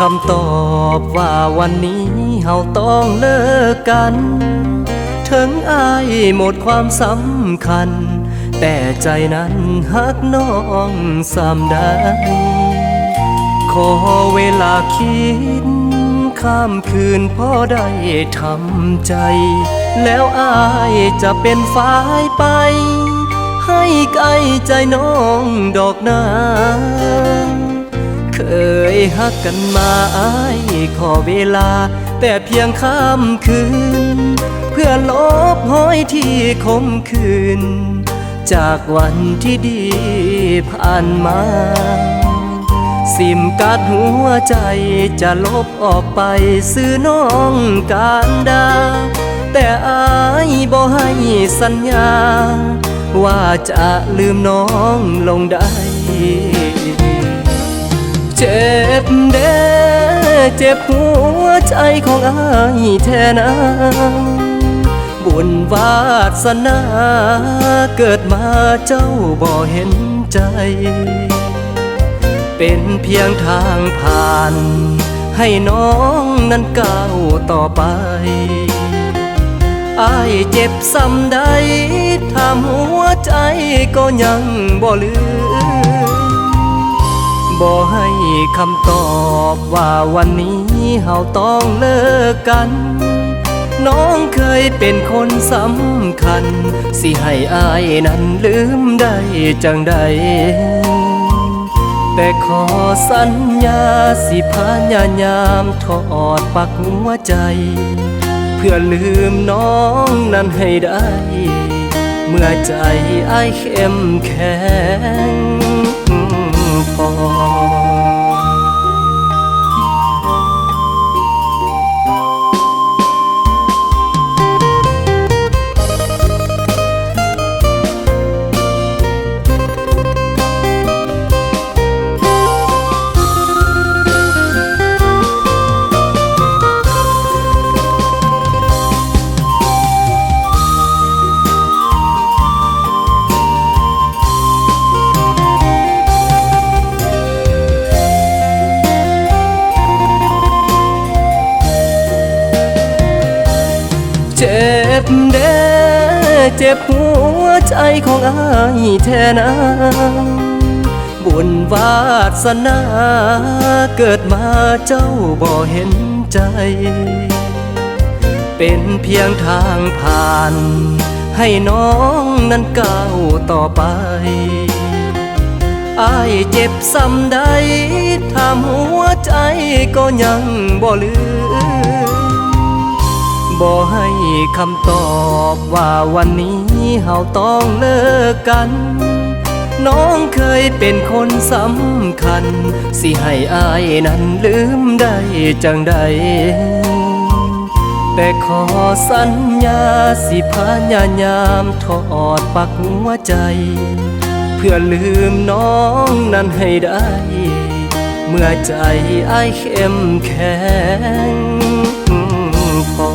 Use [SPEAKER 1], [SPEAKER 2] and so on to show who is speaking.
[SPEAKER 1] คำตอบว่าวันนี้เฮาต้องเลิกกันถึงอายหมดความสำคัญแต่ใจนั้นฮักน้องสำได้ขอเวลาคิดข้ามคืนพอได้ทำใจแล้วอายจะเป็นฝ่ายไปให้ไกลใจน้องดอกนาเคยฮักกันมาอายขอเวลาแต่เพียงข้ามคืนเพื่อลบห้อยที่คมคืนจากวันที่ดีผ่านมาซิมการ์ดหัวใจจะลบออกไปซื้อน้องการดาแต่อายบ่ให้สัญญาว่าจะลืมน้องลงได้เจ็บเด้เจ็บหัวใจของอายแท้นะบุญวาสนาเกิดมาเจ้าบ่เห็นใจเป็นเพียงทางผ่านให้น้องนั้นก้าวต่อไปอายเจ็บซ้ำใดทำหัวใจก็ยังบ่ลืมบ่ให้คำตอบว่าวันนี้เฮาต้องเลิกกันน้องเคยเป็นคนสำคัญสิให้อายนั้นลืมได้จังใดแต่ขอสัญญาสิพยายามถอดปลั๊กหัวใจเพื่อลืมน้องนั้นให้ได้เมื่อใจอ้ายเข้มแข็งพอเจ็บเด้เจ็บหัวใจของอายแท้นะบุญวาสนาเกิดมาเจ้าบ่เห็นใจเป็นเพียงทางผ่านให้น้องนั้นก้าวต่อไปอายเจ็บซ้ำใดทำหัวใจก็ยังบ่ลืมบ่ให้คำตอบว่าวันนี้เฮาต้องเลิกกันน้องเคยเป็นคนสำคัญสิให้อายนั้นลืมได้จังใดแต่ขอสัญญาสิพยายามถอดปลั๊กหัวใจเพื่อลืมน้องนั้นให้ได้เมื่อใจอ้ายเข้มแข็งพอ